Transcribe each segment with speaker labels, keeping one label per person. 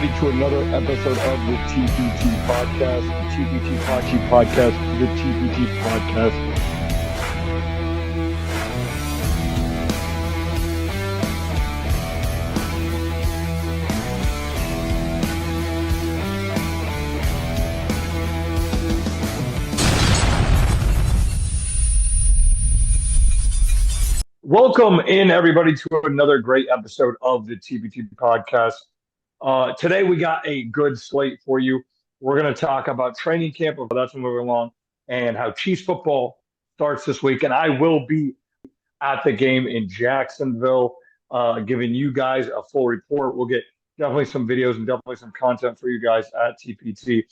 Speaker 1: everybody, to another episode of the TPT Podcast, the TPT Podcast, the TPT Podcast. Welcome in, everybody, to another great episode of the TPT Podcast. Today, we got a good slate for you. We're going to talk about training camp, that's moving along, and how Chiefs football starts this week. And I will be at the game in Jacksonville, giving you guys a full report. We'll get definitely some videos and definitely some content for you guys at TPT.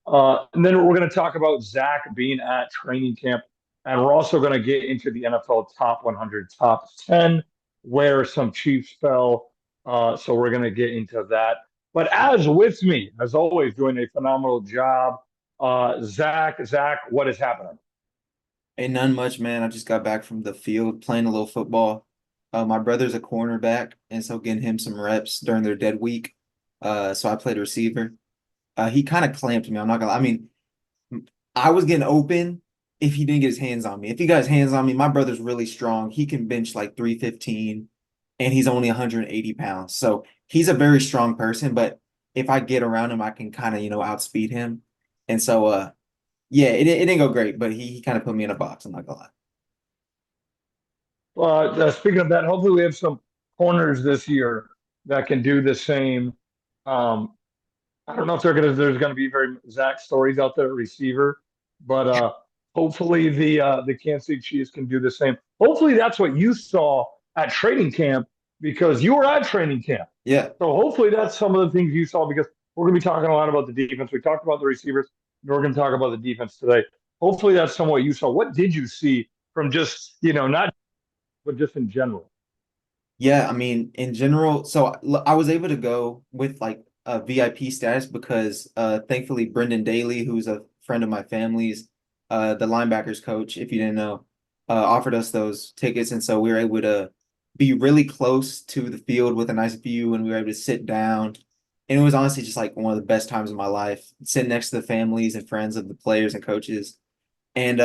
Speaker 1: And then we're going to talk about Zach being at training camp. And we're also going to get into the NFL top 100, top 10, where some Chiefs fell. So we're going to get into that. But as with me, as always, doing a phenomenal job, Zach, what is happening?
Speaker 2: Ain't none much, man. I just got back from the field playing a little football. My brother's a cornerback, and so getting him some reps during their dead week. So I played receiver. He kind of clamped me. I'm not gonna. I mean, I was getting open if he didn't get his hands on me. If he got his hands on me, my brother's really strong. He can bench like 315, and he's only 180 pounds. So he's a very strong person. But if I get around him, I can kind of outspeed him. And so yeah, it didn't go great, but he kind of put me in a box. I'm not gonna lie.
Speaker 1: Speaking of that, hopefully we have some corners this year that can do the same. Um, I don't know if there's gonna be very Zach stories out there at receiver, but hopefully the Kansas City Chiefs can do the same. Hopefully that's what you saw at training camp because you were at training camp.
Speaker 2: Yeah.
Speaker 1: So hopefully that's some of the things you saw because we're gonna be talking a lot about the defense. We talked about the receivers, and we're gonna talk about the defense today. Hopefully that's somewhat you saw. What did you see from just not but just in general?
Speaker 2: Yeah, I mean, in general, so I was able to go with like a VIP status because thankfully Brendan Daly, who's a friend of my family's, the linebackers coach, if you didn't know, offered us those tickets. And so we were able to be really close to the field with a nice view, and we were able to sit down. And it was honestly just like one of the best times of my life, sitting next to the families and friends of the players and coaches. And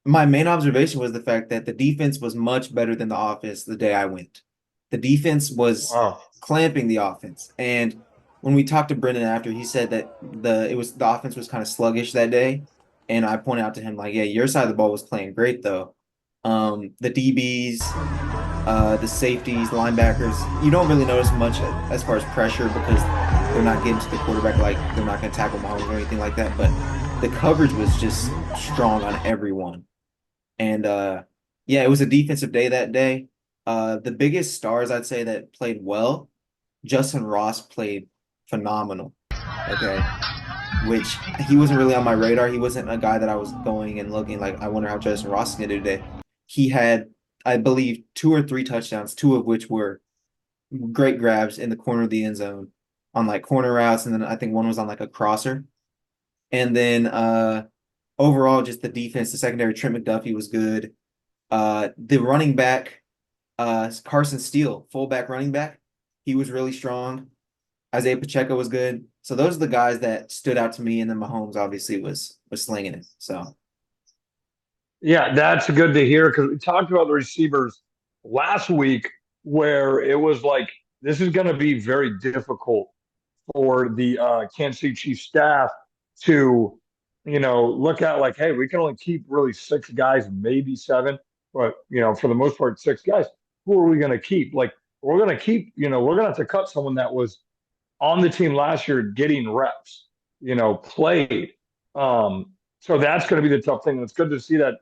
Speaker 2: my main observation was the fact that the defense was much better than the offense the day I went. The defense was
Speaker 1: Wow.
Speaker 2: clamping the offense. And when we talked to Brendan after, he said that the offense was kind of sluggish that day. And I pointed out to him, like, yeah, your side of the ball was playing great though. The DBs, the safeties, linebackers, you don't really notice much as far as pressure because they're not getting to the quarterback, like they're not going to tackle Mahomes or anything like that. But the coverage was just strong on everyone. And yeah, it was a defensive day that day. The biggest stars I'd say that played well, Justin Ross played phenomenal. Okay. Which he wasn't really on my radar. He wasn't a guy that I was going and looking like, I wonder how Justin Ross is going to do today. He had, I believe, 2 or 3 touchdowns, 2 of which were great grabs in the corner of the end zone on like corner routes. And then I think one was on like a crosser. And then overall, just the defense, the secondary, Trent McDuffie was good. The running back, Carson Steele, fullback running back, he was really strong. Isaiah Pacheco was good. So those are the guys that stood out to me. And then Mahomes obviously was slinging it. So
Speaker 1: Yeah, that's good to hear because we talked about the receivers last week where it was like this is going to be very difficult for the Kansas City Chiefs staff to, look at like, hey, we can only keep really 6 guys, maybe 7, but for the most part, 6 guys. Who are we going to keep? Like, we're going to keep, we're going to have to cut someone that was on the team last year getting reps, played. So that's going to be the tough thing. And it's good to see that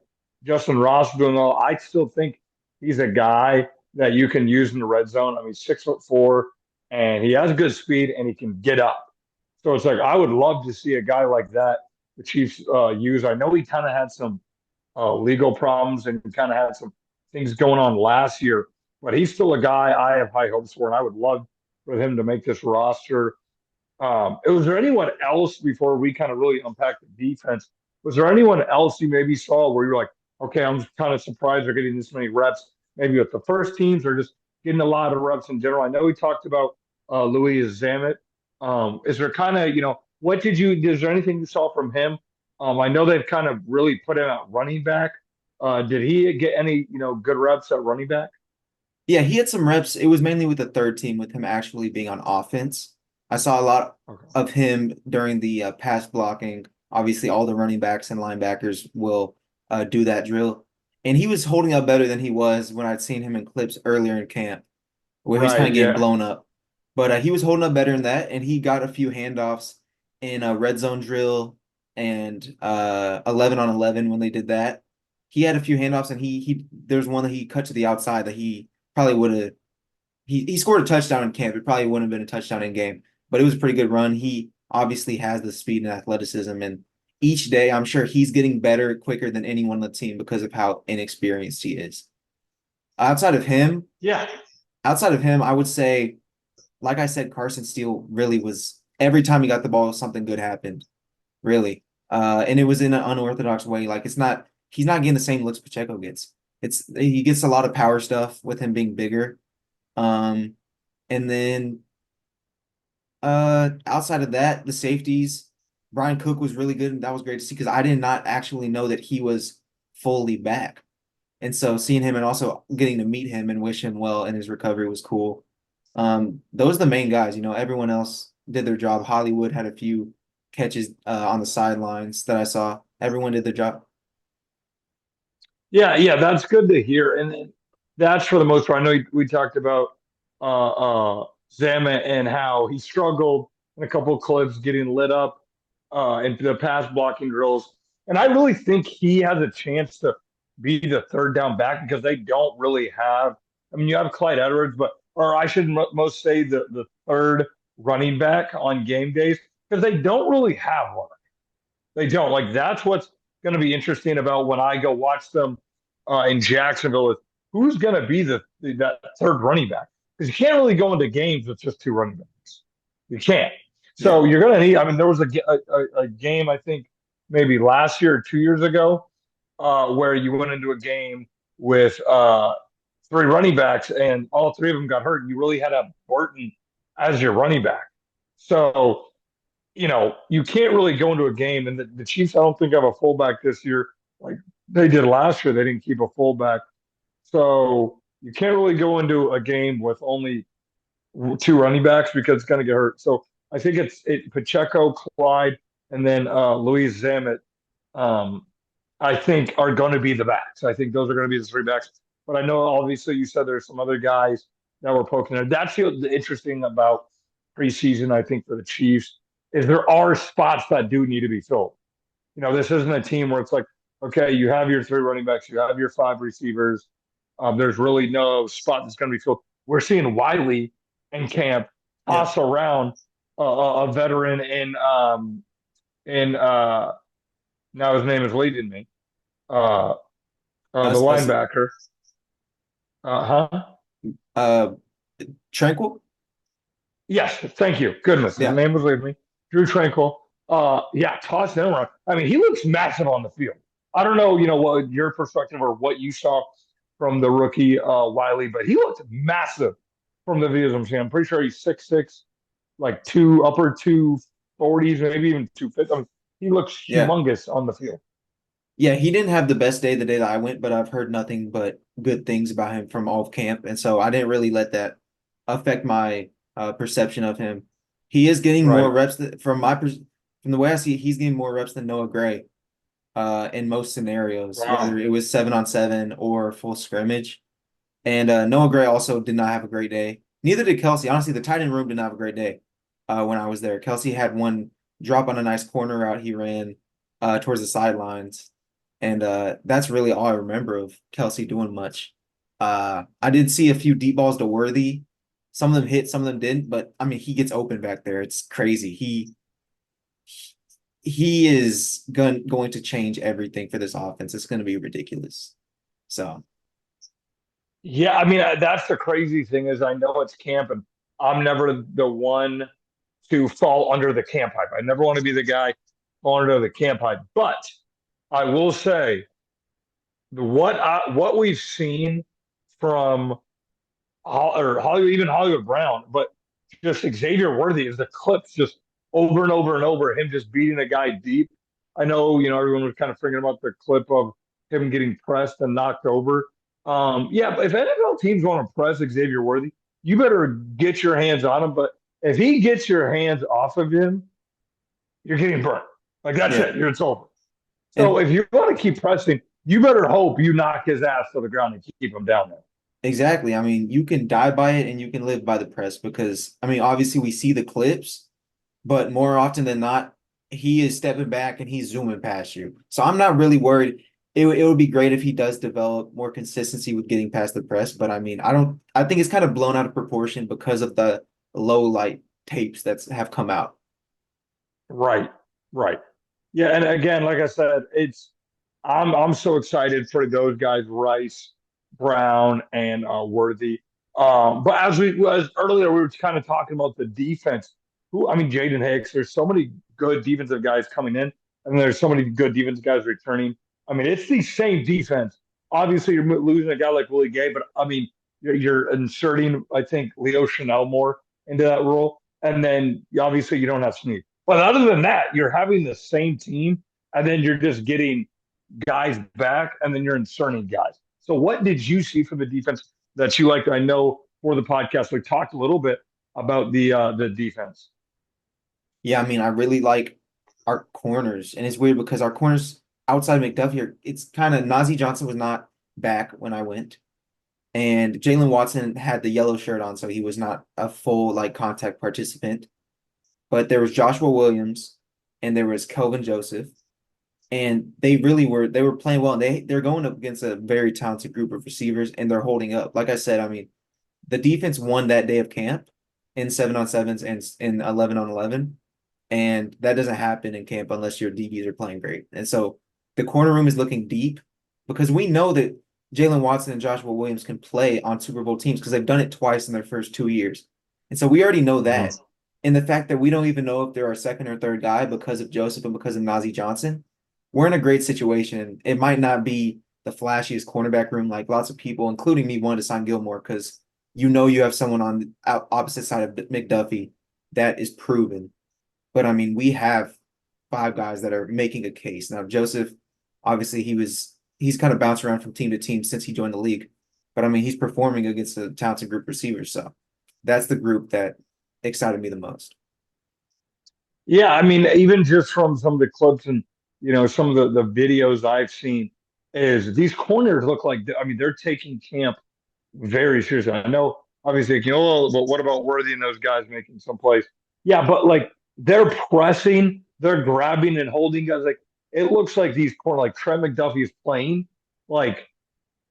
Speaker 1: Justin Ross doing well. I still think he's a guy that you can use in the red zone. I mean, 6'4", and he has good speed and he can get up. So it's like I would love to see a guy like that the Chiefs use. I know he kind of had some legal problems and kind of had some things going on last year, but he's still a guy I have high hopes for, and I would love for him to make this roster. Was there anyone else before we kind of really unpack the defense? Was there anyone else you maybe saw where you're like, okay, I'm kind of surprised they're getting this many reps, maybe with the first teams or just getting a lot of reps in general? I know we talked about Louis Zamet Is there kind of, what is there anything you saw from him? I know they've kind of really put him at running back. Did he get any, good reps at running back?
Speaker 2: Yeah, he had some reps. It was mainly with the third team, with him actually being on offense. I saw a lot
Speaker 1: Okay.
Speaker 2: of him during the pass blocking. Obviously, all the running backs and linebackers will do that drill. And he was holding up better than he was when I'd seen him in clips earlier in camp, where he was kind
Speaker 1: Right.
Speaker 2: of getting
Speaker 1: Yeah.
Speaker 2: blown up. But he was holding up better than that, and he got a few handoffs in a red zone drill and 11 on 11 when they did that. He had a few handoffs, and he there's one that he cut to the outside that he probably would have he scored a touchdown in camp. It probably wouldn't have been a touchdown in game, but it was a pretty good run. He obviously has the speed and athleticism, and each day I'm sure he's getting better quicker than anyone on the team because of how inexperienced he is. Outside of him,
Speaker 1: Yeah.
Speaker 2: outside of him, I would say, like I said, Carson Steele really was every time he got the ball, something good happened. Really. And it was in an unorthodox way. Like he's not getting the same looks Pacheco gets. He gets a lot of power stuff with him being bigger. Um, and then outside of that, the safeties, Brian Cook was really good, and that was great to see because I did not actually know that he was fully back. And so seeing him and also getting to meet him and wish him well in his recovery was cool. Those are the main guys. Everyone else did their job. Hollywood had a few catches on the sidelines that I saw. Everyone did their job.
Speaker 1: Yeah, yeah, that's good to hear. And then that's for the most part. I know we talked about Zama and how he struggled in a couple of clips getting lit up into the pass blocking drills. And I really think he has a chance to be the third down back because they don't really have. I mean, you have Clyde Edwards, but or I should most say the third running back on game days because they don't really have one. They don't. Like that's what's going to be interesting about when I go watch them in Jacksonville is who's going to be that third running back because you can't really go into games with just two running backs. You can't.
Speaker 2: Yeah.
Speaker 1: So you're going to need. I mean, there was a game I think maybe last year or 2 years ago where you went into a game with three running backs and all three of them got hurt. And you really had to have Burton as your running back. So you can't really go into a game, and the Chiefs, I don't think have a fullback this year like they did last year. They didn't keep a fullback, so you can't really go into a game with only two running backs because it's going to get hurt. So I think it's Pacheco, Clyde, and then Luis Zamet. Um, I think are going to be the backs. I think those are going to be the three backs. But I know obviously you said there's some other guys that were poking there. That's the interesting about preseason. I think for the Chiefs is there are spots that do need to be filled. This isn't a team where it's like, okay, you have your three running backs, you have your five receivers. There's really no spot that's going to be filled. We're seeing Wiley in camp
Speaker 2: Yeah.
Speaker 1: toss around a veteran in now his name is leading me. Uh, the
Speaker 2: Us, us,
Speaker 1: linebacker. Huh?
Speaker 2: uh, Tranquil.
Speaker 1: Yes, thank you. Goodness, his
Speaker 2: Yeah.
Speaker 1: name was leaving me. Drew Tranquil. Yeah, toss him around. I mean, he looks massive on the field. I don't know, what your perspective or what you saw from the rookie Wiley, but he looked massive from the videos I'm seeing. I'm pretty sure he's 6'6", like upper 240s, maybe even 250. I mean, he looks
Speaker 2: Yeah.
Speaker 1: humongous on the field.
Speaker 2: Yeah, he didn't have the best day the day that I went, but I've heard nothing but good things about him from all of camp, and so I didn't really let that affect my perception of him. He is getting more
Speaker 1: Right.
Speaker 2: reps from the way I see it, he's getting more reps than Noah Gray in most scenarios, whether
Speaker 1: Wow.
Speaker 2: it was 7-on-7 or full scrimmage. And Noah Gray also did not have a great day. Neither did Kelce. Honestly, the tight end room did not have a great day when I was there. Kelce had one drop on a nice corner route he ran towards the sidelines. And that's really all I remember of Kelce doing much. I did see a few deep balls to Worthy. Some of them hit, some of them didn't. But I mean, he gets open back there. It's crazy. He is going to change everything for this offense. It's going to be ridiculous. So
Speaker 1: Yeah, I mean that's the crazy thing is I know it's camp and I'm never the one to fall under the camp hype. I never want to be the guy fall under the camp hype. But I will say what we've seen from or Hollywood, even Hollywood Brown, but just Xavier Worthy is the clips just over and over and over, him just beating a guy deep. I know, everyone was kind of forgetting about the clip of him getting pressed and knocked over. Yeah, but if NFL teams want to press Xavier Worthy, you better get your hands on him. But if he gets your hands off of him, you're getting burnt. Like that's
Speaker 2: Yeah.
Speaker 1: it. It's over. So
Speaker 2: And
Speaker 1: if you want to keep pressing, you better hope you knock his ass to the ground and keep him down there.
Speaker 2: exactly. I mean, you can die by it and you can live by the press because, I mean, obviously we see the clips, but more often than not, he is stepping back and he's zooming past you. So I'm not really worried. It would be great if he does develop more consistency with getting past the press, but I mean, I think it's kind of blown out of proportion because of the low light tapes that have come out.
Speaker 1: Right, right. Yeah, and again, like I said, I'm so excited for those guys, Rice, Brown, and Worthy. But as earlier, we were kind of talking about the defense. I mean, Jaden Hicks. There's so many good defensive guys coming in, and there's so many good defensive guys returning. I mean, it's the same defense. Obviously, you're losing a guy like Willie Gay, but I mean, you're inserting, I think, Leo Chanel more into that role, and then obviously you don't have Snead. But other than that, you're having the same team, and then you're just getting guys back, and then you're inserting guys. So, what did you see from the defense that you liked? I know for the podcast we talked a little bit about the defense.
Speaker 2: Yeah, I mean, I really like our corners, and it's weird because our corners outside of McDuffie it's kind of Najee Johnson was not back when I went, and Jalen Watson had the yellow shirt on, so he was not a full like contact participant. But there was Joshua Williams and there was Kelvin Joseph, and they were playing well. And they're going up against a very talented group of receivers, and they're holding up. Like I said, I mean, the defense won that day of camp in 7-on-7s and in 11-on-11. And that doesn't happen in camp unless your DBs are playing great. And so the corner room is looking deep because we know that Jalen Watson and Joshua Williams can play on Super Bowl teams because they've done it twice in their first 2 years. And so we already know
Speaker 1: Mhm.
Speaker 2: that. And the fact that we don't even know if they're our second or third guy because of Joseph and because of Najee Johnson, we're in a great situation. It might not be the flashiest cornerback room, like lots of people, including me, wanted to sign Gilmore because you have someone on the opposite side of McDuffie that is proven. But I mean, we have five guys that are making a case. Now, Joseph, obviously, he's kind of bounced around from team to team since he joined the league. But I mean, he's performing against a talented group of receivers. So that's the group that excited me the most.
Speaker 1: Yeah, I mean, even just from some of the clips and some of the videos I've seen, is these corners look like I mean they're taking camp very seriously. I know obviously but what about Worthy and those guys making some plays? Yeah, but like they're pressing, they're grabbing and holding guys. Like it looks like these corner like Trent McDuffie is playing like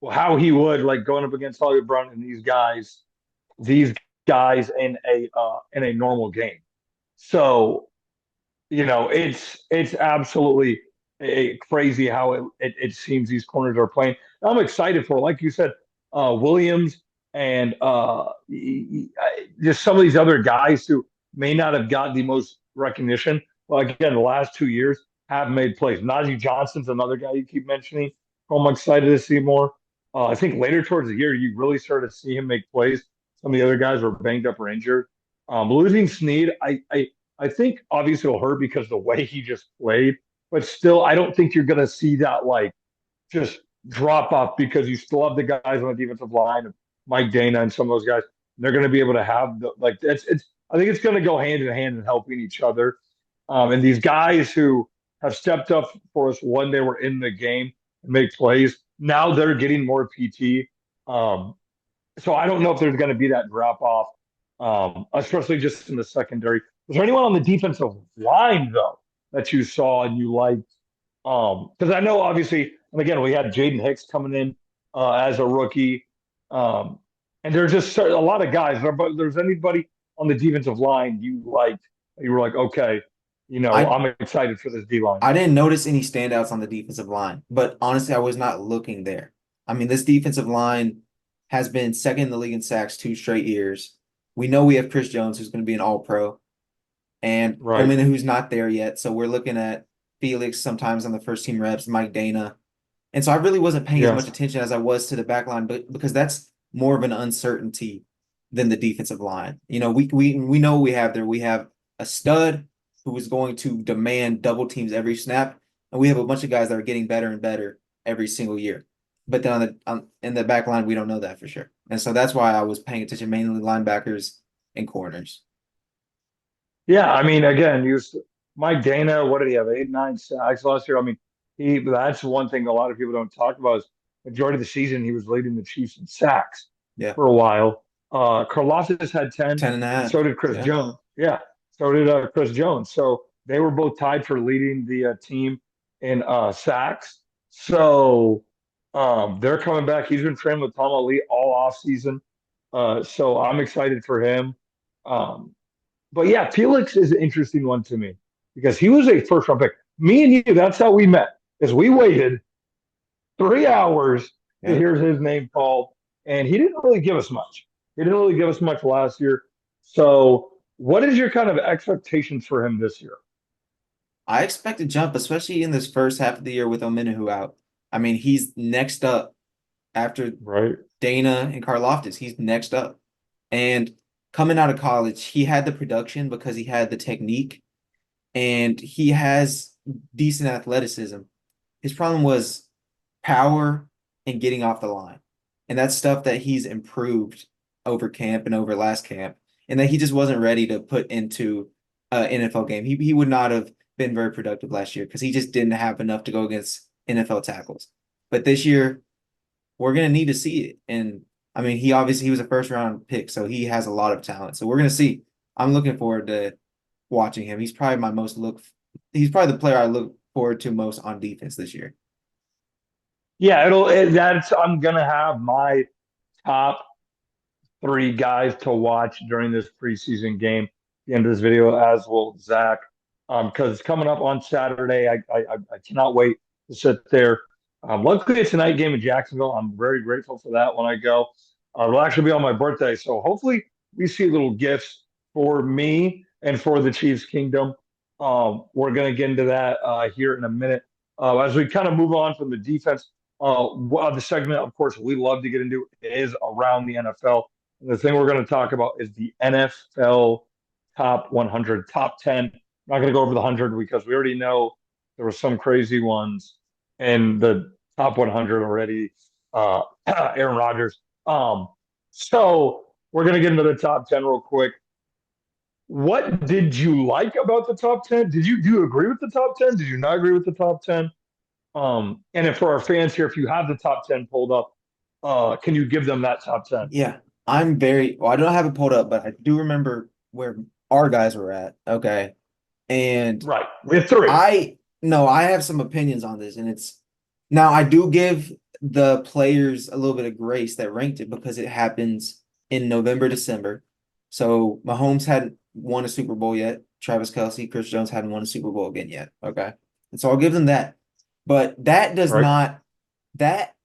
Speaker 1: how he would like going up against Hollywood Brown and these guys in a normal game. So it's absolutely crazy how it seems these corners are playing. I'm excited for, like you said, Williams and just some of these other guys who may not have got the most recognition. Well, again, the last 2 years have made plays. Najee Johnson's another guy you keep mentioning. Who I'm excited to see more. I think later towards the year, you really started to see him make plays. Some of the other guys were banged up or injured. Losing Snead, I think obviously it'll hurt because the way he just played, but still, I don't think you're going to see that like just drop off because you still have the guys on the defensive line, Mike Dana and some of those guys. They're going to be able to have like it's. I think it's going to go hand in hand in helping each other. And these guys who have stepped up for us when they were in the game and make plays, now they're getting more PT. Um, so I don't know if there's going to be that drop off, especially just in the secondary. Was there anyone on the defensive line though that you saw and you liked? Because I know obviously, and again, we had Jaden Hicks coming in as a rookie, um, and there's just a lot of guys. But there's anybody on the defensive line you liked? You were like, okay,
Speaker 2: I
Speaker 1: I'm excited for this D line.
Speaker 2: I didn't notice any standouts on the defensive line, but honestly, I was not looking there. I mean, this defensive line has been second in the league in sacks 2 straight years. We know we have Chris Jones, who's going to be an All-Pro, and
Speaker 1: Right.
Speaker 2: Omena, who's not there yet. So we're looking at Felix sometimes on the first team reps, Mike Dana. And so I really wasn't paying as
Speaker 1: Yeah.
Speaker 2: much attention as I was to the back line, but because that's more of an uncertainty than the defensive line. You know, we know what we have there. We have a stud who is going to demand double teams every snap, and we have a bunch of guys that are getting better and better every single year. But then in the back line, we don't know that for sure. And so that's why I was paying attention mainly linebackers and corners.
Speaker 1: Yeah, I mean, again, Mike Dana. What did he have? 8, 9 sacks last year. I mean, that's one thing a lot of people don't talk about is majority of the season he was leading the Chiefs in sacks
Speaker 2: Yeah.
Speaker 1: for a while. Karlaftis had 10,
Speaker 2: 10 and a
Speaker 1: and
Speaker 2: half.
Speaker 1: so did Chris
Speaker 2: Yeah.
Speaker 1: Jones. Yeah, so did Chris Jones. So they were both tied for leading the team in sacks. So they're coming back. He's been training with Tom Ali all off season. So I'm excited for him. Um, but yeah, Felix is an interesting one to me because he was a first round pick. Me and you, that's how we met. Is we waited 3 hours to
Speaker 2: Yeah.
Speaker 1: hear his name called, and he didn't really give us much. He didn't really give us much last year. So, what is your kind of expectations for him this year?
Speaker 2: I expect a jump, especially in this first half of the year with Omenihu out. I mean, he's next up after
Speaker 1: Right.
Speaker 2: Dana and Karlaftis. He's next up. And coming out of college, he had the production because he had the technique and he has decent athleticism. His problem was power and getting off the line. And that's stuff that he's improved over camp and over last camp, and that he just wasn't ready to put into an NFL game. He would not have been very productive last year because he just didn't have enough to go against NFL tackles. But this year, we're gonna need to see it. And I mean, he was a first round pick, so he has a lot of talent. So we're gonna see. I'm looking forward to watching him. He's probably the player I look forward to most on defense this year.
Speaker 1: Yeah, that's I'm gonna have my top three guys to watch during this preseason game. At the end of this video, as will Zach, because it's coming up on Saturday. I cannot wait to sit there. Luckily, it's a night game in Jacksonville. I'm very grateful for that when I go. It'll actually be on my birthday, so hopefully we see little gifts for me and for the Chiefs Kingdom. We're going to get into that here in a minute. As we kind of move on from the defense, the segment, of course, we love to get into is around the NFL. And the thing we're going to talk about is the NFL top 100, top 10. I'm not going to go over the 100 because we already know there were some crazy ones in the top 100 already. Aaron Rodgers. So we're going to get into the top 10 real quick. What did you like about the top 10? Do you agree with the top 10? Did you not agree with the top 10? And if for our fans here, if you have the top 10 pulled up, can you give them that top 10?
Speaker 2: Yeah, I don't have it pulled up, but I do remember where our guys were at. Okay. And
Speaker 1: Right. We have three.
Speaker 2: I have some opinions on this, and it's now I do give the players a little bit of grace that ranked it because it happens in November, December. So Mahomes hadn't won a Super Bowl yet. Travis Kelce, Chris Jones hadn't won a Super Bowl again yet. Okay. And so I'll give them that. But
Speaker 1: Right.
Speaker 2: that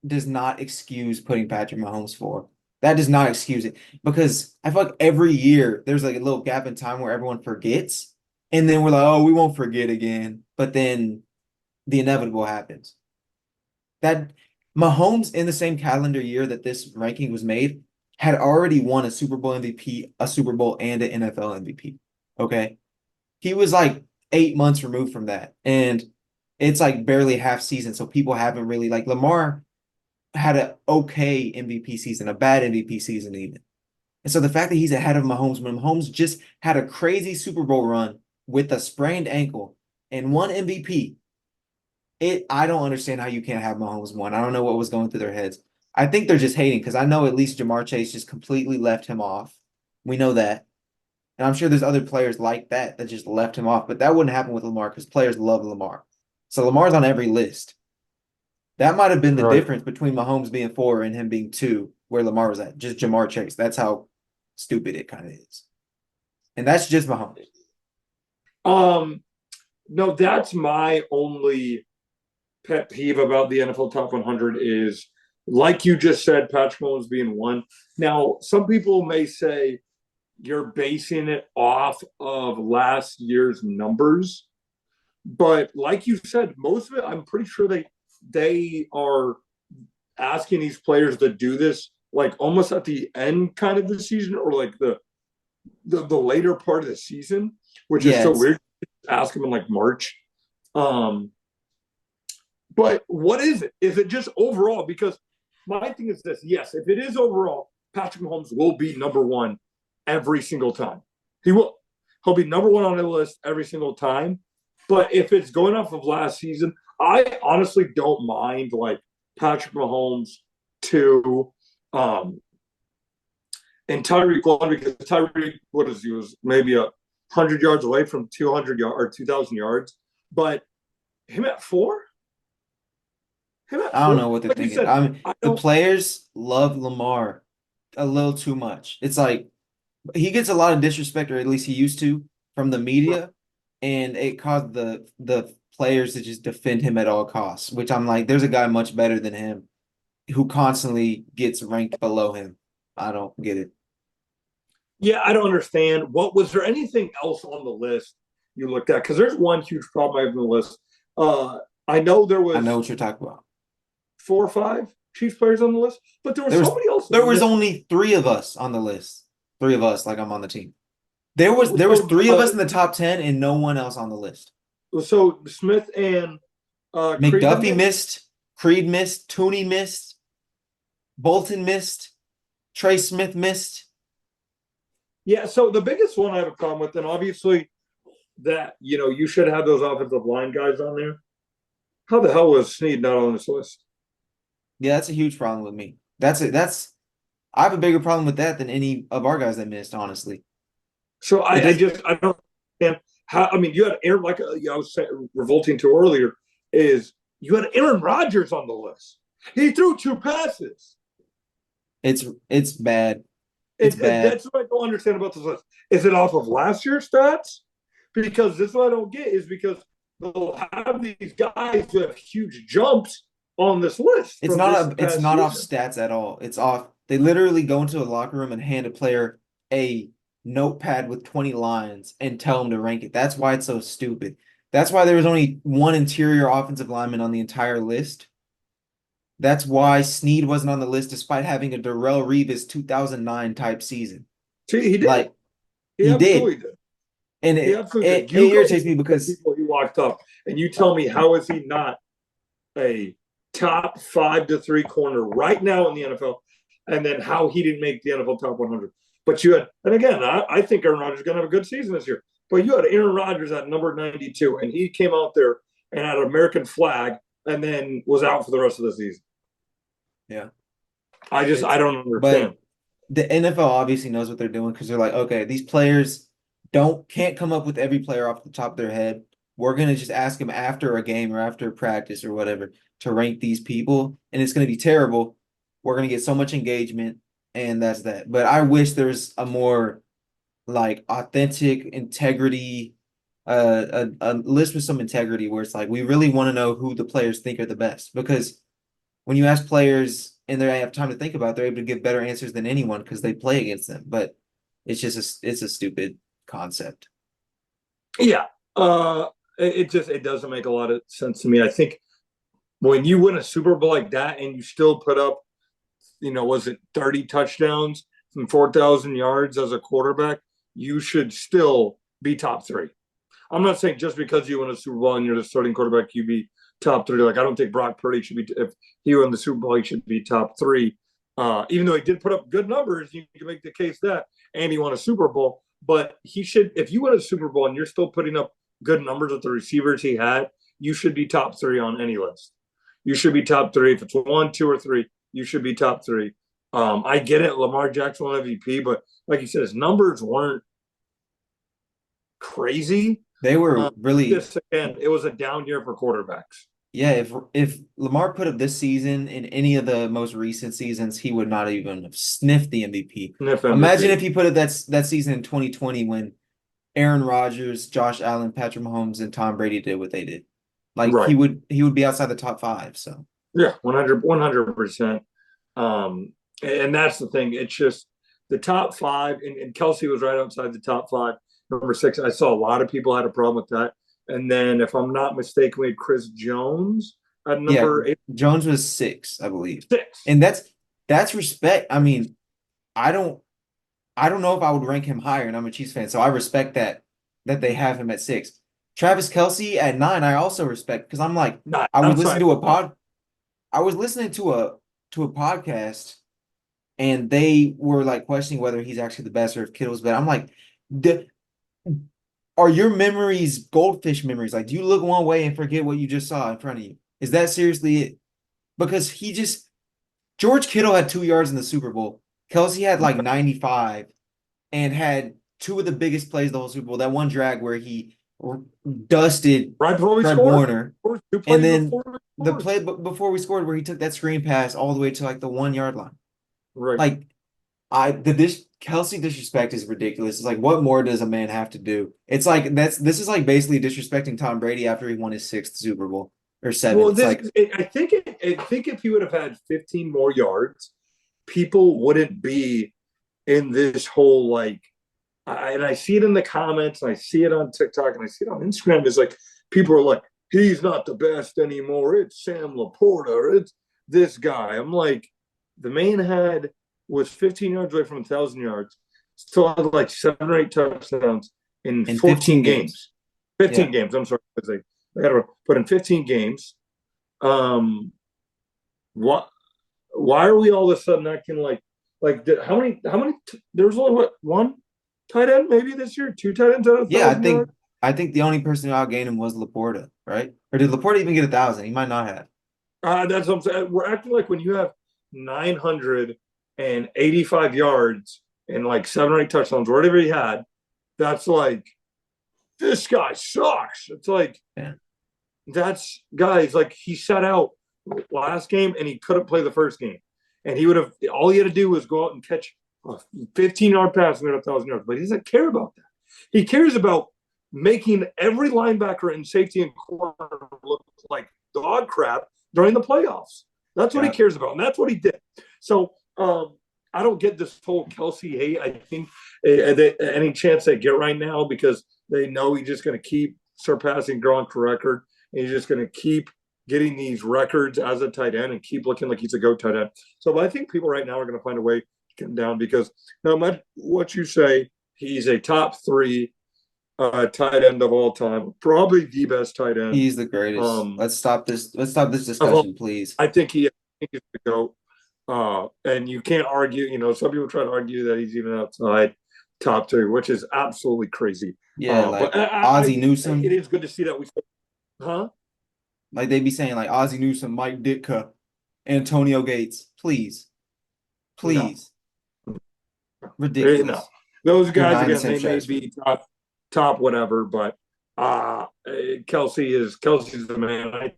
Speaker 2: does not excuse putting Patrick Mahomes for. That does not excuse it because I feel like every year there's like a little gap in time where everyone forgets, and then we're like, oh, we won't forget again. But then the inevitable happens. That Mahomes in the same calendar year that this ranking was made had already won a Super Bowl MVP, a Super Bowl, and an NFL MVP. Okay. He was like 8 months removed from that. And it's like barely half season. So people haven't really like Lamar had an okay MVP season, a bad MVP season even. And so the fact that he's ahead of Mahomes when Mahomes just had a crazy Super Bowl run with a sprained ankle and one MVP, I don't understand how you can't have Mahomes one. I don't know what was going through their heads. I think they're just hating because I know at least Jamar Chase just completely left him off. We know that. And I'm sure there's other players like that just left him off, but that wouldn't happen with Lamar because players love Lamar. So Lamar's on every list. That might have been the
Speaker 1: Right.
Speaker 2: difference between Mahomes being 4 and him being 2, where Lamar was at. Just Jamar Chase. That's how stupid it kind of is. And that's just Mahomes.
Speaker 1: Um, no, that's my only pet peeve about the NFL Top 100 is, like you just said, Patrick Mahomes being one. Now, some people may say you're basing it off of last year's numbers, but like you said, most of it, I'm pretty sure they are asking these players to do this like almost at the end kind of the season, or like the later part of the season, which is
Speaker 2: Yeah,
Speaker 1: so
Speaker 2: it's
Speaker 1: weird. Ask him in like March. Um, but what is it? Is it just overall? Because my thing is this: yes, if it is overall, Patrick Mahomes will be number one every single time. He will. He'll be number one on the list every single time. But if it's going off of last season, I honestly don't mind like Patrick Mahomes to and Tyreek one, because Tyreek, what is he, was maybe 100 yards away from 200 yards or 2,000 yards, but him at four, him at
Speaker 2: I don't
Speaker 1: four,
Speaker 2: know what they're
Speaker 1: like you
Speaker 2: thinking.
Speaker 1: said,
Speaker 2: I mean,
Speaker 1: I
Speaker 2: the
Speaker 1: don't.
Speaker 2: players love Lamar a little too much. It's like he gets a lot of disrespect, or at least he used to, from the media, and it caused the players to just defend him at all costs. Which I'm like, there's a guy much better than him who constantly gets ranked below him. I don't get it.
Speaker 1: Yeah, I don't understand. What was there anything else on the list you looked at? Because there's one huge problem I have on the list. Uh, I know there
Speaker 2: I know
Speaker 1: was
Speaker 2: what you're talking about.
Speaker 1: 4 or 5 Chiefs players on the list, but there was
Speaker 2: There was
Speaker 1: somebody else
Speaker 2: there was
Speaker 1: missing.
Speaker 2: only three of us on the list. Three of us, like I'm on the team. There was
Speaker 1: So,
Speaker 2: three of us in the top 10 and no one else on the list.
Speaker 1: so Smith and Creed didn't
Speaker 2: McDuffie
Speaker 1: make.
Speaker 2: missed, Creed missed, Tooney missed, Bolton missed, Trey Smith missed.
Speaker 1: Yeah, so the biggest one I have a problem with, and obviously that you should have those offensive line guys on there. How the hell was Snead not on this list?
Speaker 2: Yeah, that's a huge problem with me. That's it. I have a bigger problem with that than any of our guys that missed, honestly.
Speaker 1: So
Speaker 2: It
Speaker 1: I
Speaker 2: does
Speaker 1: just I don't understand how. I mean, you had Aaron, like I was saying, revolting to earlier, is you had Aaron Rodgers on the list. He threw 2 passes.
Speaker 2: it's bad. It's bad.
Speaker 1: That's what I don't understand about this list. Is it off of last year's stats? Because this is what I don't get, is because they'll have these guys who have huge jumps on this list
Speaker 2: It's
Speaker 1: from
Speaker 2: not
Speaker 1: this
Speaker 2: it's
Speaker 1: past
Speaker 2: not off
Speaker 1: season.
Speaker 2: stats at all. It's off. They literally go into a locker room and hand a player a notepad with 20 lines and tell them to rank it. That's why it's so stupid. That's why there was only one interior offensive lineman on the entire list. That's why Snead wasn't on the list despite having a Darrell Revis 2009 type season.
Speaker 1: See, he did.
Speaker 2: Like
Speaker 1: He
Speaker 2: he did.
Speaker 1: absolutely did.
Speaker 2: And
Speaker 1: He
Speaker 2: it
Speaker 1: absolutely
Speaker 2: it,
Speaker 1: did.
Speaker 2: it
Speaker 1: You go
Speaker 2: irritates me
Speaker 1: look at
Speaker 2: because
Speaker 1: people he walked up, and you tell me, how is he not a top 5 to 3 corner right now in the NFL, and then how he didn't make the NFL top 100. But you had, and again, I think Aaron Rodgers is going to have a good season this year. But you had Aaron Rodgers at number 92, and he came out there and had an American flag, and then was out for the rest of the season.
Speaker 2: yeah.
Speaker 1: I
Speaker 2: It's
Speaker 1: don't
Speaker 2: but
Speaker 1: understand.
Speaker 2: the NFL obviously knows what they're doing because they're like, okay, these players can't come up with every player off the top of their head. We're gonna just ask them after a game or after practice or whatever to rank these people, and it's gonna be terrible. We're gonna get so much engagement, and that's that. But I wish there's a more like authentic integrity, a list with some integrity where it's like we really want to know who the players think are the best because when you ask players and they have time to think about it, they're able to give better answers than anyone because they play against them. But it's a stupid concept.
Speaker 1: Yeah, it doesn't make a lot of sense to me. I think when you win a Super Bowl like that and you still put up, was it 30 touchdowns from 4,000 yards as a quarterback, you should still be top three. I'm not saying just because you win a Super Bowl and you're the starting quarterback, you be top three. Like, I don't think Brock Purdy should be, if he won the Super Bowl, he should be top three. Even though he did put up good numbers, you can make the case that, and he won a Super Bowl. But he should, if you win a Super Bowl and you're still putting up good numbers with the receivers he had, you should be top three on any list. You should be top three. If it's 1, 2, or 3, you should be top three. I get it, Lamar Jackson won MVP, but like you said, his numbers weren't crazy.
Speaker 2: They were really
Speaker 1: Just again, it was a down year for quarterbacks.
Speaker 2: yeah. If Lamar put up this season in any of the most recent seasons, he would not even have sniffed the MVP.
Speaker 1: Sniff
Speaker 2: Imagine
Speaker 1: MVP.
Speaker 2: if he put it that season in 2020 when Aaron Rodgers, Josh Allen, Patrick Mahomes, and Tom Brady did what they did. Like
Speaker 1: Right.
Speaker 2: he would be outside the top five. So
Speaker 1: Yeah, 100%. And that's the thing. It's just the top five, and Kelce was right outside the top five. Number 6, I saw a lot of people had a problem with that. And then, if I'm not mistaken, we had Chris Jones at
Speaker 2: yeah,
Speaker 1: number 8.
Speaker 2: Jones was 6, I believe.
Speaker 1: 6.
Speaker 2: And that's that's respect. I mean, I don't I don't know if I would rank him higher, and I'm a Chiefs fan, so I respect that they have him at 6. Travis Kelce at 9, I also respect because I'm like,
Speaker 1: Not
Speaker 2: I was listening
Speaker 1: outside.
Speaker 2: to a pod, I was listening to a podcast, and they were like questioning whether he's actually the best or if Kittle's better. I'm like, the, are your memories goldfish memories? Like, do you look one way and forget what you just saw in front of you? Is that seriously it? Because George Kittle had 2 yards in the Super Bowl. Kelce had like 95 and had two of the biggest plays the whole Super Bowl. That one drag where he dusted
Speaker 1: Right before we
Speaker 2: Fred
Speaker 1: scored,
Speaker 2: Warner,
Speaker 1: two
Speaker 2: and
Speaker 1: plays
Speaker 2: then
Speaker 1: before we
Speaker 2: the
Speaker 1: scored.
Speaker 2: play before we scored where he took that screen pass all the way to like the 1 yard line.
Speaker 1: Right.
Speaker 2: Like Kelce disrespect is ridiculous. It's like, what more does a man have to do? It's like this is like basically disrespecting Tom Brady after he won his 6th Super Bowl or 7th.
Speaker 1: Well,
Speaker 2: It's like,
Speaker 1: I think if he would have had 15 more yards, people wouldn't be in this whole like. And I see it in the comments, and I see it on TikTok, and I see it on Instagram. It's like people are like, "He's not the best anymore. It's Sam Laporta. It's this guy." I'm like, the man was 15 yards away from 1,000 yards, still had like 7 or 8 touchdowns in
Speaker 2: in
Speaker 1: 14
Speaker 2: 15 games.
Speaker 1: games. 15
Speaker 2: Yeah.
Speaker 1: games. I'm sorry, because they had to put in 15 games. Um, what? Why are we all of a sudden acting like how many? There was only what one tight end maybe this year, two tight ends at a
Speaker 2: Yeah, I
Speaker 1: thousand
Speaker 2: think
Speaker 1: yards.
Speaker 2: I think the only person who outgained him was Laporta, right? Or did Laporta even get 1,000? He might not have.
Speaker 1: That's what I'm saying. We're acting like when you have 985 yards and like 7 or 8 touchdowns, whatever he had, that's like this guy sucks. It's like
Speaker 2: Yeah.
Speaker 1: that's guys like he sat out last game and he couldn't play the first game, and he would have all he had to do was go out and catch a 15-yard pass and get 1,000 yards. But he doesn't care about that. He cares about making every linebacker and safety and corner look like dog crap during the playoffs. That's what he
Speaker 2: Yeah.
Speaker 1: cares about, and that's what he did. So I don't get this whole Kelce hate. I think any chance they get right now because they know he's just going to keep surpassing Gronk's record. And he's just going to keep getting these records as a tight end and keep looking like he's a GOAT tight end. So, but I think people right now are going to find a way to get him down because no matter what you say, he's a top 3 tight end of all time, probably the best tight end.
Speaker 2: He's the greatest. Let's stop this. Let's stop this
Speaker 1: Of all,
Speaker 2: discussion, please.
Speaker 1: I think he's the GOAT. And you can't argue, some people try to argue that he's even outside top 2, which is absolutely crazy.
Speaker 2: Yeah,
Speaker 1: But
Speaker 2: like Ozzie
Speaker 1: it
Speaker 2: Newsome.
Speaker 1: is good to see that huh?
Speaker 2: Like they be saying like Ozzie Newsome, Mike Ditka, Antonio Gates. Please.
Speaker 1: No,
Speaker 2: Please.
Speaker 1: no.
Speaker 2: Ridiculous.
Speaker 1: Those
Speaker 2: You're
Speaker 1: guys
Speaker 2: not in the
Speaker 1: again,
Speaker 2: same
Speaker 1: they may
Speaker 2: stratosphere.
Speaker 1: be top whatever, but Kelce's the man. I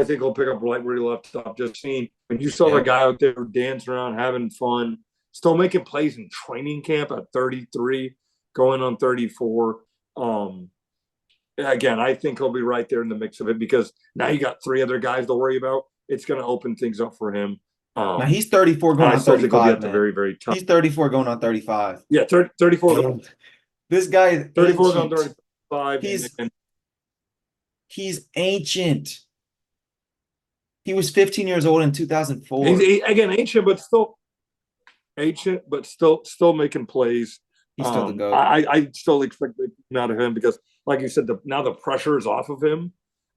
Speaker 1: think he'll pick up right where he left off. Just seeing when you saw the
Speaker 2: Yeah.
Speaker 1: guy out there dancing around, having fun, still making plays in training camp at 33, going on 34. Again, I think he'll be right there in the mix of it because now you got 3 other guys to worry about. It's going to open things up for him.
Speaker 2: Now he's 34
Speaker 1: And
Speaker 2: going
Speaker 1: I
Speaker 2: on
Speaker 1: still think he'll be
Speaker 2: 35,
Speaker 1: at the
Speaker 2: man.
Speaker 1: very, very top.
Speaker 2: He's 34 going on 35.
Speaker 1: Yeah, 34,
Speaker 2: This guy is
Speaker 1: 34 going
Speaker 2: ancient.
Speaker 1: 35.
Speaker 2: He's
Speaker 1: And
Speaker 2: he's ancient. He was 15 years old in 2004.
Speaker 1: again, ancient, but still making plays.
Speaker 2: He's still the GOAT.
Speaker 1: I still expect it out of him because, like you said, now the pressure is off of him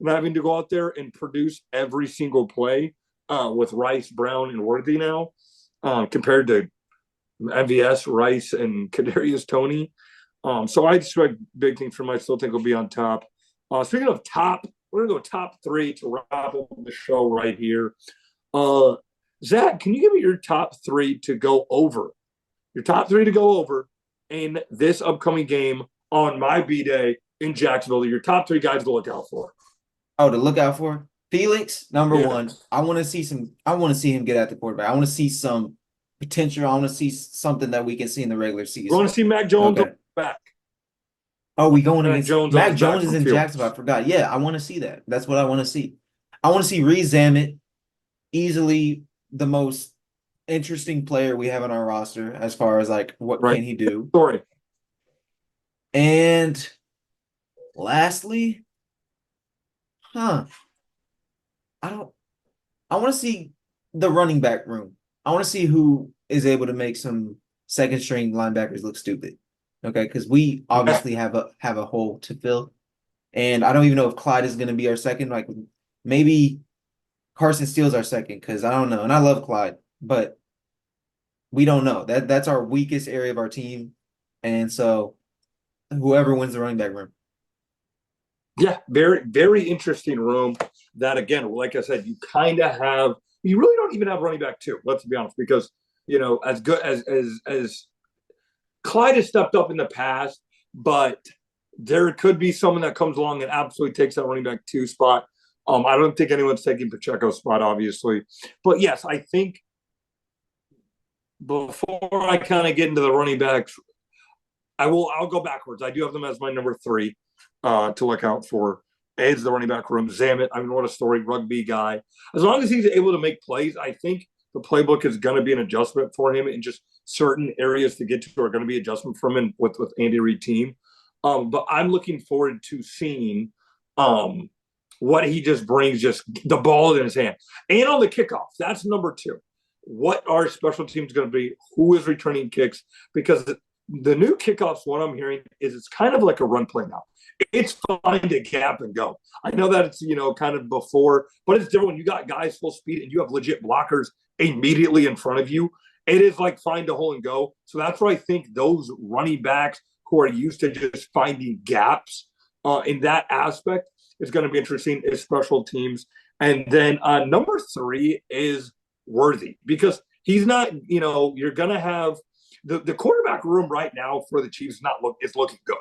Speaker 1: having to go out there and produce every single play with Rice, Brown, and Worthy now compared to MVS, Rice, and Kadarius Toney. So I expect big things from him. I still think he'll be on top. Speaking of top, we're gonna go top 3 to wrap up the show right here. Zach, can you give me your top 3 to go over? Your top 3 to go over in this upcoming game on my B day in Jacksonville. Your top 3 guys to look out for.
Speaker 2: Oh, to look out for Felix, number
Speaker 1: Yeah.
Speaker 2: 1. I want to see him get at the quarterback. I want to see some potential. I want to see something that we can see in the regular
Speaker 1: We
Speaker 2: season.
Speaker 1: want to see Mac Jones
Speaker 2: Okay.
Speaker 1: back.
Speaker 2: Oh, we going
Speaker 1: Mac
Speaker 2: against
Speaker 1: Jones
Speaker 2: Mac Jones is in
Speaker 1: field.
Speaker 2: Jacksonville. I forgot. Yeah, I want to see that. That's what I want to see. I want to see Reed Zammit, easily the most interesting player we have on our roster as far as like what
Speaker 1: Right.
Speaker 2: can he do.
Speaker 1: Story.
Speaker 2: And lastly, I want to see the running back room. I want to see who is able to make some second string linebackers look stupid. Okay, because we
Speaker 1: Yeah,
Speaker 2: obviously have a hole to fill. And I don't even know if Clyde is going to be our second. Like maybe Carson Steele's our second because I don't know. And I love Clyde, but we don't know. That's our weakest area of our team. And so whoever wins the running back room.
Speaker 1: yeah, very, very interesting room. That again, like I said, you kind of have. You really don't even have running back two. Let's be honest, because as good as Clyde has stepped up in the past, but there could be someone that comes along and absolutely takes that running back two spot. I don't think anyone's taking Pacheco's spot, obviously, but yes, I think before I kind of get into the running backs, I'll go backwards. I do have them as my number three to look out for. Is the running back room. Zamet, I mean, what a story, rugby guy. As long as he's able to make plays, I think the playbook is going to be an adjustment for him, and just certain areas to get to are going to be adjustment for him with Andy Reid team. But I'm looking forward to seeing what he just brings, just the ball in his hand, and on the kickoffs. That's number two. What are special teams going to be? Who is returning kicks? Because the new kickoffs, what I'm hearing is it's kind of like a run play now. It's find a gap and go. I know that it's kind of before, but it's different when you got guys full speed and you have legit blockers immediately in front of you. It is like find a hole and go. So that's where I think those running backs who are used to just finding gaps in that aspect is going to be interesting. Is special teams, and then number three is Worthy, because he's not. You're going to have the quarterback room right now for the Chiefs is looking good.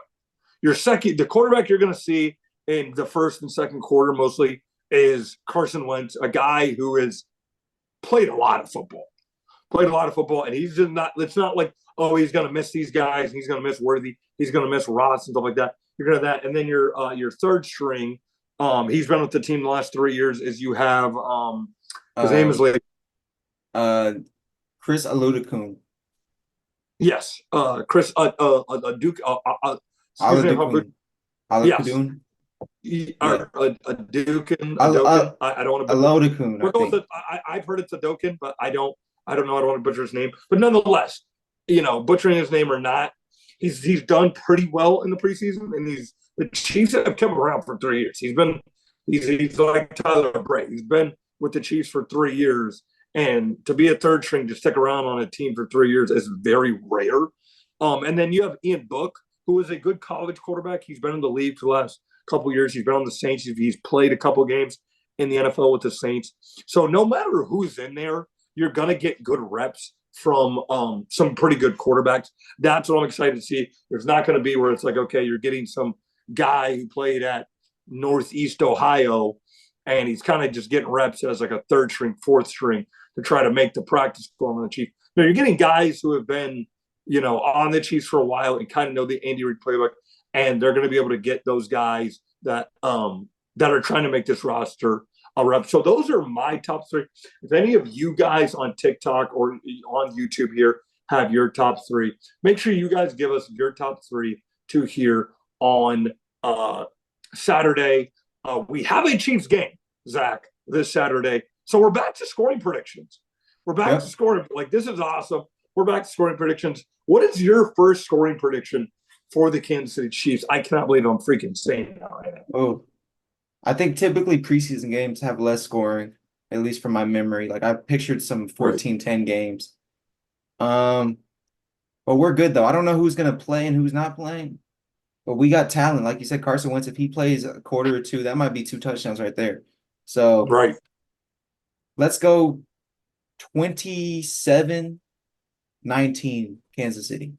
Speaker 1: The quarterback you're going to see in the first and second quarter mostly is Carson Wentz, a guy who has played a lot of football, and he's just not. It's not like, oh, he's going to miss these guys, he's going to miss Worthy, he's going to miss Ross and stuff like that. You're going to have that, and then your third string, he's been with the team the last 3 years. Is you have his name
Speaker 2: Uh,
Speaker 1: is like
Speaker 2: Chris Aludakun.
Speaker 1: yes, Chris Duke. Excuse me if I'm
Speaker 2: Aladukun.
Speaker 1: yes,
Speaker 2: Alakadun. Yeah.
Speaker 1: a Dukin, a
Speaker 2: Al
Speaker 1: Dokin.
Speaker 2: Al
Speaker 1: I don't want to butcher.
Speaker 2: Alodakun, I
Speaker 1: We're going
Speaker 2: think.
Speaker 1: with I've heard it's a Dokin, but I don't. I don't know. I don't want to butcher his name, but nonetheless, butchering his name or not, he's done pretty well in the preseason, and the Chiefs have kept him around for 3 years. He's like Tyler Bray. He's been with the Chiefs for 3 years, and to be a third string to stick around on a team for 3 years is very rare. And then you have Ian Book, who is a good college quarterback. He's been in the league for the last couple years. He's been on the Saints. He's played a couple games in the NFL with the Saints. So no matter who's in there, you're gonna get good reps from some pretty good quarterbacks. That's what I'm excited to see. There's not going to be where it's like, okay, you're getting some guy who played at Northeast Ohio and he's kind of just getting reps as like a third string, fourth string to try to make the practice squad on the Chiefs. No, you're getting guys who have been, on the Chiefs for a while and kind of know the Andy Reid playbook, and they're going to be able to get those guys that are trying to make this roster a rep. So those are my top three. If any of you guys on TikTok or on YouTube here have your top three, make sure you guys give us your top three to here on Saturday. We have a Chiefs game, Zach, this Saturday. So we're back to scoring predictions. We're back to
Speaker 2: Yep.
Speaker 1: scoring. Like, this is awesome. We're back to scoring predictions. What is your first scoring prediction for the Kansas City Chiefs? I cannot believe I'm freaking saying that right now.
Speaker 2: Oh, I think typically preseason games have less scoring, at least from my memory. Like I pictured some
Speaker 1: Right.
Speaker 2: 14-10 games. Um, but we're good though. I don't know who's gonna play and who's not playing. But we got talent. Like you said, Carson Wentz, if he plays a quarter or two, that might be 2 touchdowns right there. So
Speaker 1: Right.
Speaker 2: let's go 27-19 Kansas City.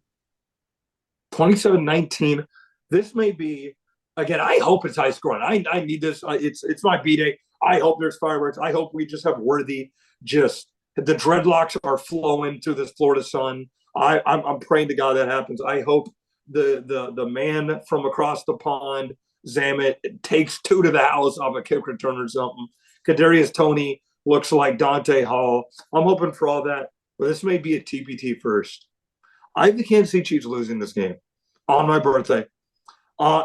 Speaker 1: 27-19. This may be, again, I hope it's high scoring. I need this. It's my B-day. I hope there's fireworks. I hope we just have Worthy. Just the dreadlocks are flowing through this Florida sun. I'm praying to God that happens. I hope the man from across the pond, Zamet, takes two to the house off a kick return or something. Kadarius Toney looks like Dante Hall. I'm hoping for all that. But this may be a TPT first. I have the Kansas City Chiefs losing this game on my birthday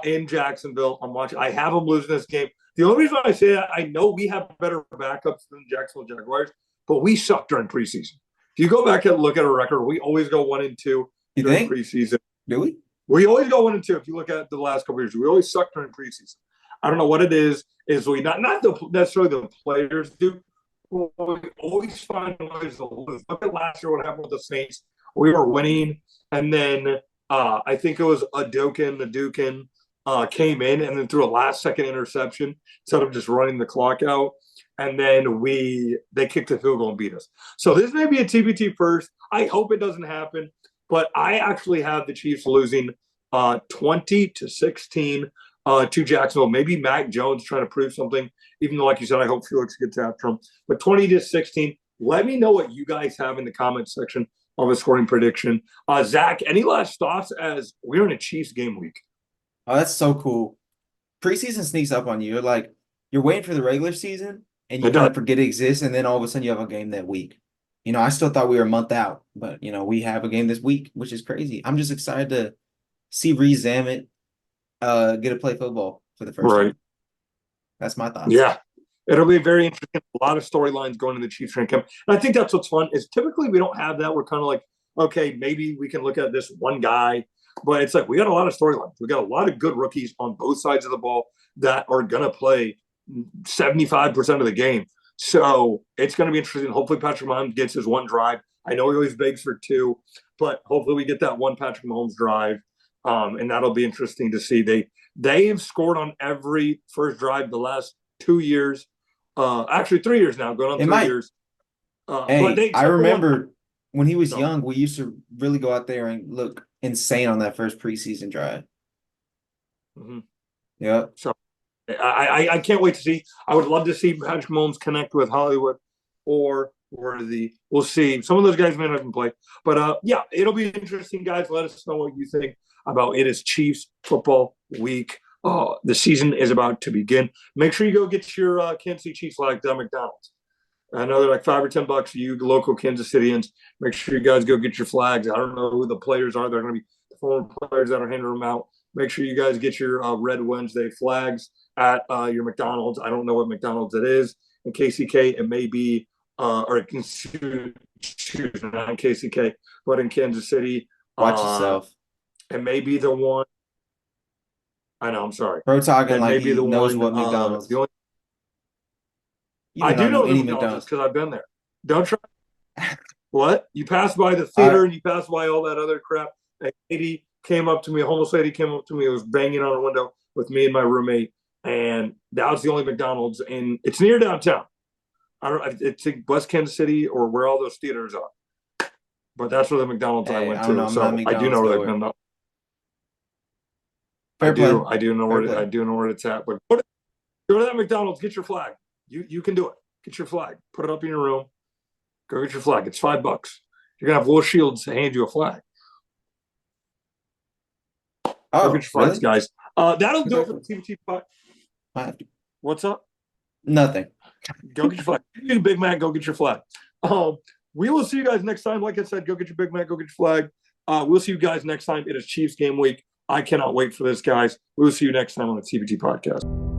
Speaker 1: in Jacksonville. I'm watching. I have them losing this game. The only reason I say that, I know we have better backups than the Jacksonville Jaguars, but we suck during preseason. If you go back and look at our record, we always go 1-2
Speaker 2: You
Speaker 1: during
Speaker 2: think?
Speaker 1: preseason.
Speaker 2: Do we?
Speaker 1: We always go 1-2. If you look at the last couple of years, we always suck during preseason. I don't know what it is. Is we not necessarily the players do. But we always find ways to lose. Look at last year what happened with the Saints. We were winning, and then I think it was Adukin came in and then threw a last-second interception instead of just running the clock out. And then they kicked the field goal and beat us. So this may be a TBT first. I hope it doesn't happen, but I actually have the Chiefs losing 20-16 to Jacksonville. Maybe Mac Jones trying to prove something, even though, like you said, I hope Felix gets after him. But 20-16. Let me know what you guys have in the comment section of a scoring prediction. Zach, any last thoughts as we're in a Chiefs game week?
Speaker 2: Oh, that's so cool. Preseason sneaks up on you. You're waiting for the regular season, and you kind of forget it exists, and then all of a sudden you have a game that week. I still thought we were a month out, but we have a game this week, which is crazy. I'm just excited to see Reese Zammit get to play football for the first time. That's my thoughts.
Speaker 1: Yeah. It'll be very interesting. A lot of storylines going to the Chiefs training camp. And I think that's what's fun is typically we don't have that. We're kind of like, okay, maybe we can look at this one guy. But it's like we got a lot of storylines. We got a lot of good rookies on both sides of the ball that are going to play 75% of the game. So it's going to be interesting. Hopefully Patrick Mahomes gets his one drive. I know he always begs for two, but hopefully we get that one Patrick Mahomes drive. And that'll be interesting to see. They have scored on every first drive the last 2 years. Actually 3 years now, going on 3 years.
Speaker 2: Hey, I remember when he was young, we used to really go out there and look insane on that first preseason drive.
Speaker 1: Mm-hmm.
Speaker 2: Yeah.
Speaker 1: So I can't wait to see. I would love to see Patrick Mahomes connect with Hollywood or Worthy. We'll see. Some of those guys may not even play. But, yeah, it'll be interesting, guys. Let us know what you think about it. Is Chiefs football week. The season is about to begin. Make sure you go get your Kansas City Chiefs flags at McDonald's. I know they're like $5 or $10. You local Kansas Cityans, make sure you guys go get your flags. I don't know who the players are. They're going to be the former players that are handing them out. Make sure you guys get your Red Wednesday flags at your McDonald's. I don't know what McDonald's it is. In KCK, it may be, or it can choose not in KCK, but in Kansas City.
Speaker 2: Watch yourself.
Speaker 1: It may be the one. I know. I'm sorry.
Speaker 2: Bro, talking like he knows
Speaker 1: one,
Speaker 2: what McDonald's.
Speaker 1: I do know the McDonald's because I've been there. Don't try. What? You pass by the theater and you pass by all that other crap. A lady came up to me, a homeless lady came up to me, was banging on a window with me and my roommate, and that was the only McDonald's, and it's near downtown. I don't. It's in West Kansas City or where all those theaters are. But that's where the McDonald's I went to. So I do know where they're I do know where it's at. But go to that McDonald's, get your flag. You can do it. Get your flag. Put it up in your room. Go get your flag. It's $5. You're gonna have Will Shields hand you a flag. Go get your flags, guys. That'll do it for the TBT pod. What's up?
Speaker 2: Nothing.
Speaker 1: Go get your flag. You need a Big Mac. Go get your flag. We will see you guys next time. Like I said, go get your Big Mac. Go get your flag. We'll see you guys next time. It is Chiefs game week. I cannot wait for this, guys. We'll see you next time on the TBT podcast.